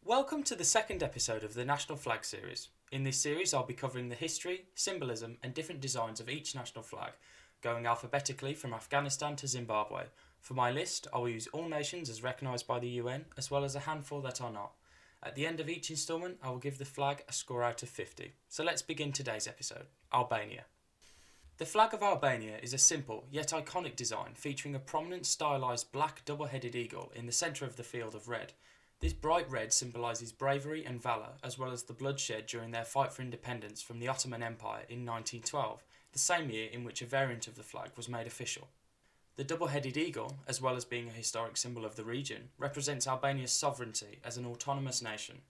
Welcome to the second episode of the National Flag series. In this series I'll be covering the history, symbolism and different designs of each national flag, going alphabetically from Afghanistan to Zimbabwe. For my list I will use all nations as recognised by the UN, as well as a handful that are not. At the end of each instalment I will give the flag a score out of 50. So let's begin today's episode. Albania. The flag of Albania is a simple yet iconic design featuring a prominent stylised black double-headed eagle in the centre of the field of red. This bright red symbolises bravery and valour, as well as the bloodshed during their fight for independence from the Ottoman Empire in 1912, the same year in which a variant of the flag was made official. The double-headed eagle, as well as being a historic symbol of the region, represents Albania's sovereignty as an autonomous nation.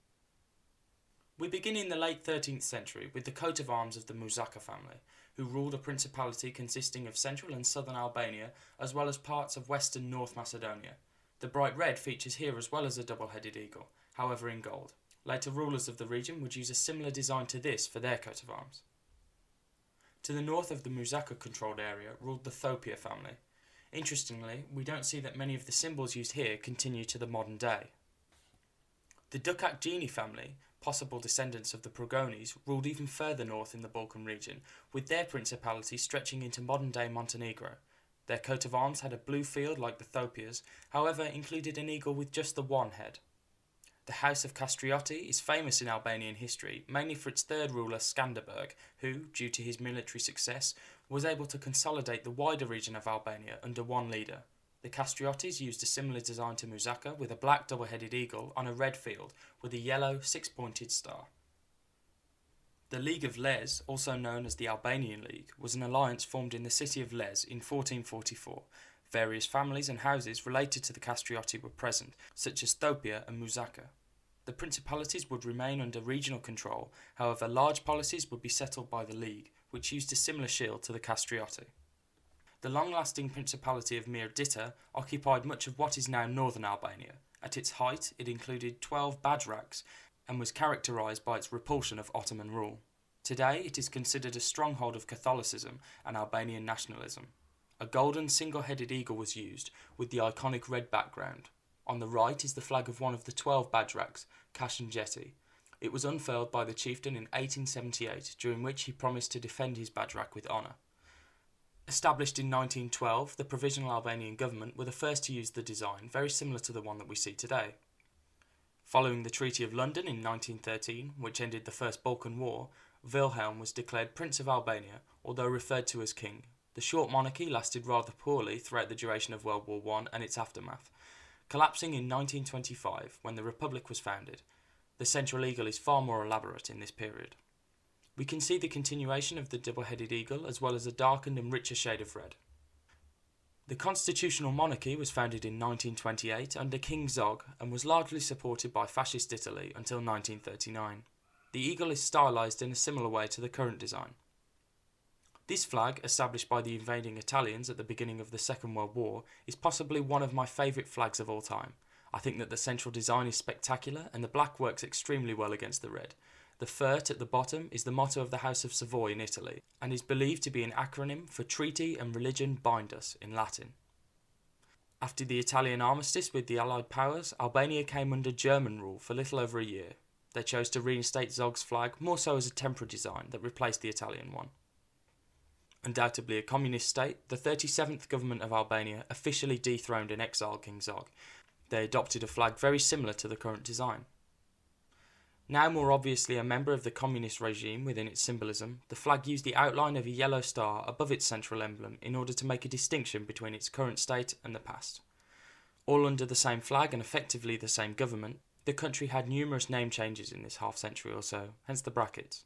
We begin in the late 13th century with the coat of arms of the Muzaka family, who ruled a principality consisting of central and southern Albania, as well as parts of western North Macedonia. The bright red features here as well as a double-headed eagle, however in gold. Later rulers of the region would use a similar design to this for their coat of arms. To the north of the Muzaka-controlled area ruled the Thopia family. Interestingly, we don't see that many of the symbols used here continue to the modern day. The Dukagjini family, possible descendants of the Progonis, ruled even further north in the Balkan region, with their principality stretching into modern-day Montenegro. Their coat of arms had a blue field like the Thopias, however included an eagle with just the one head. The House of Kastrioti is famous in Albanian history, mainly for its third ruler Skanderberg, who, due to his military success, was able to consolidate the wider region of Albania under one leader. The Kastriotis used a similar design to Muzaka, with a black double-headed eagle on a red field with a yellow six-pointed star. The League of Lezhë, also known as the Albanian League, was an alliance formed in the city of Lezhë in 1444. Various families and houses related to the Kastrioti were present, such as Thopia and Muzaka. The principalities would remain under regional control, however large policies would be settled by the League, which used a similar shield to the Kastrioti. The long-lasting Principality of Mirdita occupied much of what is now northern Albania. At its height, it included 12 bajraks, and was characterised by its repulsion of Ottoman rule. Today it is considered a stronghold of Catholicism and Albanian nationalism. A golden single-headed eagle was used, with the iconic red background. On the right is the flag of one of the 12 bajraks, Kastrioti. It was unfurled by the chieftain in 1878, during which he promised to defend his bajrak with honour. Established in 1912, the Provisional Albanian government were the first to use the design, very similar to the one that we see today. Following the Treaty of London in 1913, which ended the First Balkan War, Wilhelm was declared Prince of Albania, although referred to as King. The short monarchy lasted rather poorly throughout the duration of World War I and its aftermath, collapsing in 1925 when the Republic was founded. The central eagle is far more elaborate in this period. We can see the continuation of the double-headed eagle as well as a darkened and richer shade of red. The constitutional monarchy was founded in 1928 under King Zog and was largely supported by Fascist Italy until 1939. The eagle is stylised in a similar way to the current design. This flag, established by the invading Italians at the beginning of the Second World War, is possibly one of my favourite flags of all time. I think that the central design is spectacular and the black works extremely well against the red. The fert at the bottom is the motto of the House of Savoy in Italy, and is believed to be an acronym for Treaty and Religion Bind Us in Latin. After the Italian armistice with the Allied powers, Albania came under German rule for little over a year. They chose to reinstate Zog's flag more so as a temporary design that replaced the Italian one. Undoubtedly a communist state, the 37th government of Albania officially dethroned and exiled King Zog. They adopted a flag very similar to the current design. Now more obviously a member of the communist regime within its symbolism, the flag used the outline of a yellow star above its central emblem in order to make a distinction between its current state and the past. All under the same flag and effectively the same government, the country had numerous name changes in this half-century or so, hence the brackets.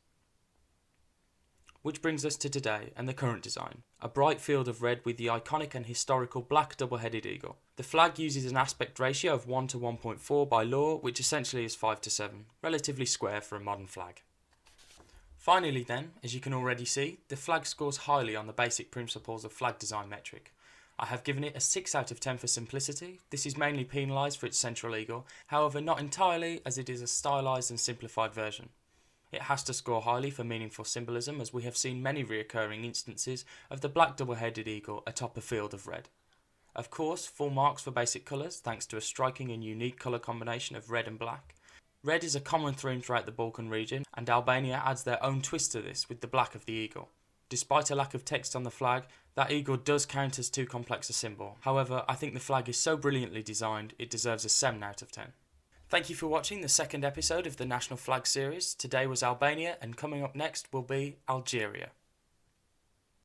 Which brings us to today and the current design, a bright field of red with the iconic and historical black double-headed eagle. The flag uses an aspect ratio of 1 to 1.4 by law, which essentially is 5 to 7, relatively square for a modern flag. Finally then, as you can already see, the flag scores highly on the basic principles of flag design metric. I have given it a 6 out of 10 for simplicity. This is mainly penalised for its central eagle, however not entirely, as it is a stylised and simplified version. It has to score highly for meaningful symbolism, as we have seen many reoccurring instances of the black double-headed eagle atop a field of red. Of course, full marks for basic colours, thanks to a striking and unique colour combination of red and black. Red is a common theme throughout the Balkan region, and Albania adds their own twist to this with the black of the eagle. Despite a lack of text on the flag, that eagle does count as too complex a symbol. However, I think the flag is so brilliantly designed, it deserves a 7 out of 10. Thank you for watching the second episode of the National Flag series. Today was Albania, and coming up next will be Algeria.